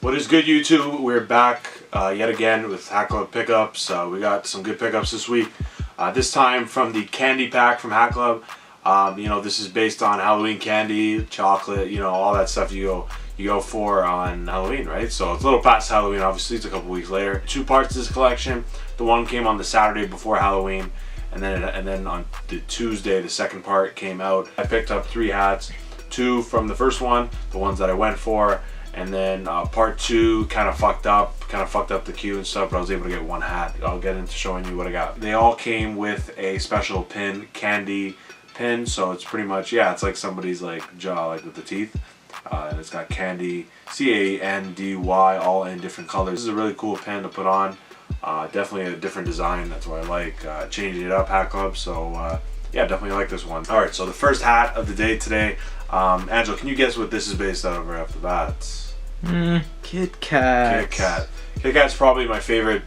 What is good, YouTube? We're back yet again with Hat Club pickups. We got some good pickups this week. This time from the candy pack from Hat Club. This is based on Halloween candy, chocolate, all that stuff you go for on Halloween, right? So it's a little past Halloween, obviously. It's a couple weeks later. 2 parts to this collection. The one came on the Saturday before Halloween, and then on the Tuesday, the second part came out. I picked up 3 hats, 2 from the first one, the ones that I went for. And then part 2 kind of fucked up the queue and stuff, but I was able to get 1 hat. I'll get into showing you what I got. They all came with a special pin, candy pin, so it's pretty much, it's like somebody's jaw, with the teeth. And it's got candy, C-A-N-D-Y, all in different colors. This is a really cool pin to put on. Definitely a different design, that's what I like. Changing it up, Hat Club, so definitely like this one. Alright, so the first hat of the day today. Angela, can you guess what this is based out of right off the bat? Kit Kat. Kit Kat. Kit Kat's probably my favorite,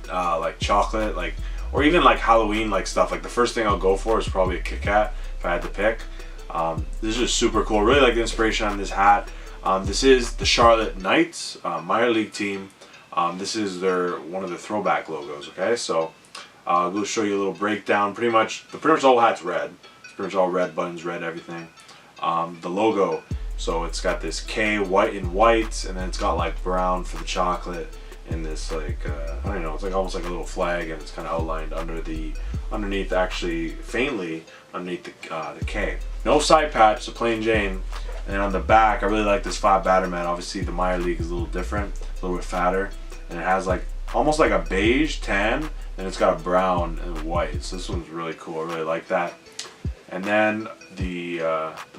chocolate, or even Halloween stuff. The first thing I'll go for is probably a Kit Kat if I had to pick. This is just super cool. Really like the inspiration on this hat. This is the Charlotte Knights minor league team. This is one of their throwback logos. Okay, so I'll go show you a little breakdown. Pretty much the whole hat's red. It's pretty much all red, buttons red, everything. The logo, so it's got this K white in white, and then it's got brown for the chocolate, and this I don't know, it's almost like a little flag, and it's kind of outlined underneath actually faintly underneath the K. No side patch, so plain Jane. And then on the back, I really like this 5 Batterman. Obviously the minor league is a little different, a little bit fatter, and it has almost like a beige tan, and it's got a brown and white. So this one's really cool. I really like that. And then the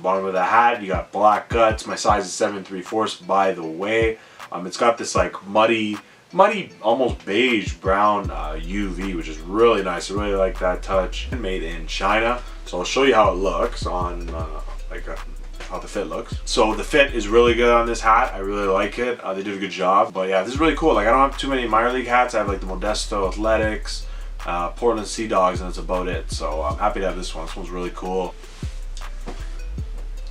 bottom of the hat, you got black guts. My size is 7 3/4, by the way. It's got this muddy, almost beige brown UV, which is really nice. I really like that touch. Made in China. So I'll show you how it looks on how the fit looks. So the fit is really good on this hat. I really like it. They did a good job. But yeah, this is really cool. I don't have too many minor league hats. I have the Modesto Athletics, Portland Sea Dogs, and that's about it. So I'm happy to have this one. This one's really cool.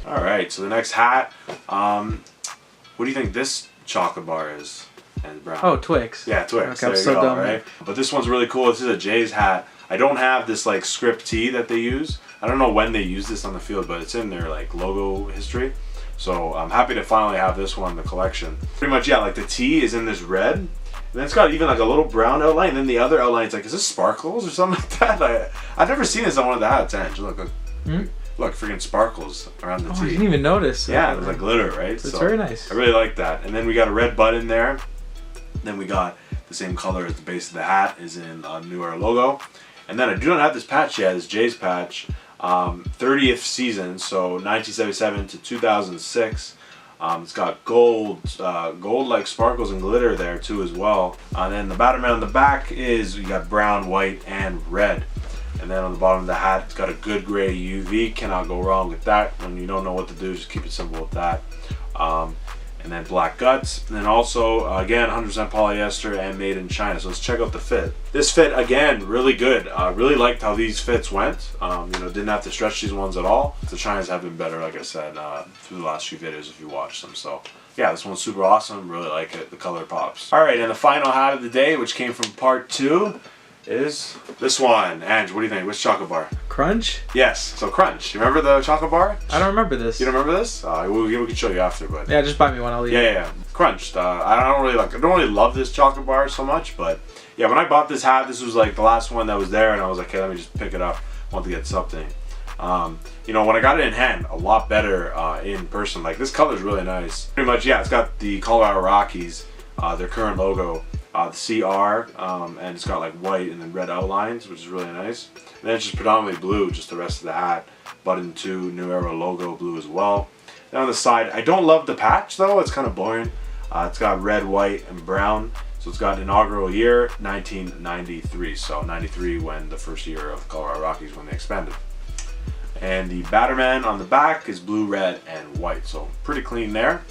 Alright, so the next hat, what do you think this chocolate bar is? And brown. Oh, Twix. Yeah, Twix. Okay, there you so go, dumb. right? But this one's really cool. This is a Jays hat. I don't have this script tee that they use. I don't know when they use this on the field, but it's in their logo history. So I'm happy to finally have this one in the collection. Pretty much, the tee is in this red. And then it's got even a little brown outline, and then the other outline, it's is this sparkles or something like that? I've never seen this on one of the hats, Ange. Look, freaking sparkles around the tee. I didn't even notice. Yeah, it's glitter, right? It's very nice. I really like that. And then we got a red button there. Then we got the same color as the base of the hat is in a New Era logo. And then I do not have this patch yet, this Jays patch. 30th season, so 1977 to 2006. It's got gold sparkles and glitter there too as well. And then the Batterman on the back is, you got brown, white, and red. And then on the bottom of the hat, it's got a good gray UV. Cannot go wrong with that. When you don't know what to do, just keep it simple with that. And then black guts. And then also, again, 100% polyester and made in China. So let's check out the fit. This fit, again, really good. Really liked how these fits went. Didn't have to stretch these ones at all. The Chinas have been better, like I said, through the last few videos if you watch them. So yeah, this one's super awesome. Really like it. The color pops. All right, and the final hat of the day, which came from part 2, is this one. Ange, what do you think? Which chocolate bar? Crunch? Yes, so Crunch. You remember the chocolate bar? I don't remember this. You don't remember this? We can show you after, but yeah, just buy me one. I'll eat it. Yeah. Crunch. I don't really love this chocolate bar so much, but yeah, when I bought this hat, this was the last one that was there, and I was like, hey, let me just pick it up. I want to get something. When I got it in hand, a lot better in person. This color is really nice. Pretty much, yeah, it's got the Colorado Rockies, their current logo, the CR, and it's got white and then red outlines, which is really nice. And then it's just predominantly blue, just the rest of the hat. Button 2, New Era logo, blue as well. Then on the side, I don't love the patch though, it's kind of boring. It's got red, white, and brown. So it's got inaugural year, 1993. So 93 when the first year of Colorado Rockies when they expanded. And the Batterman on the back is blue, red, and white. So pretty clean there.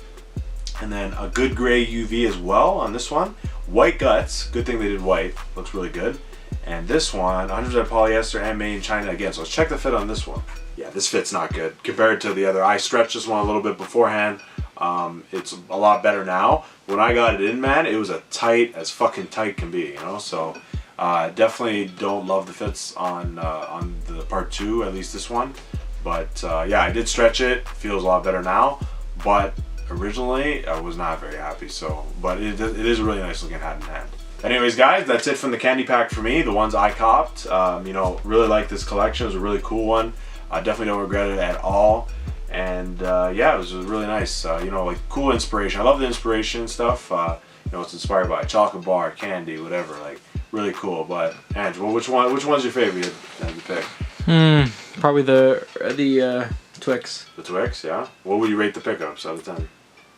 And then a good gray UV as well on this one. White guts, good thing they did white, looks really good. And this one, 100% polyester and made in China again. So let's check the fit on this one. Yeah, this fit's not good compared to the other. I stretched this one a little bit beforehand. It's a lot better now. When I got it in, man, it was a tight as fucking tight can be, you know. So definitely don't love the fits on the part 2, at least this one. But yeah, I did stretch it. Feels a lot better now. But originally, I was not very happy. So, but it is a really nice looking hat in hand. Anyways, guys, that's it from the candy pack for me. The ones I copped. You know, really like this collection. It was a really cool one. I definitely don't regret it at all. And yeah, it was really nice. You know, like cool inspiration. I love the inspiration stuff. You know, it's inspired by a chocolate bar, candy, whatever. Like really cool. But Andrew, which one's your favorite to pick? Probably the Twix. The Twix, yeah. What would you rate the pickups out of 10?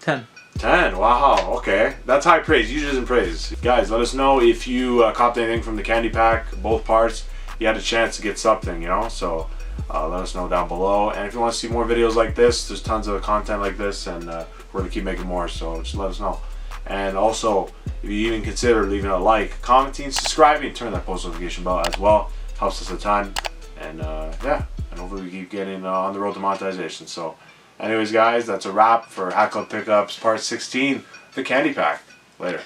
10. 10. Wow. Okay, that's high praise. Usually isn't praise. Guys, let us know if you copped anything from the candy pack, both parts. You had a chance to get something, you know. So let us know down below. And if you want to see more videos like this, there's tons of content like this, and we're gonna keep making more. So just let us know. And also, if you even consider leaving a like, commenting, subscribing, turn that post notification bell as well. Helps us a ton. And yeah, and hopefully we keep getting on the road to monetization. So anyways, guys, that's a wrap for Hat Club Pickups Part 16, the candy pack. Later.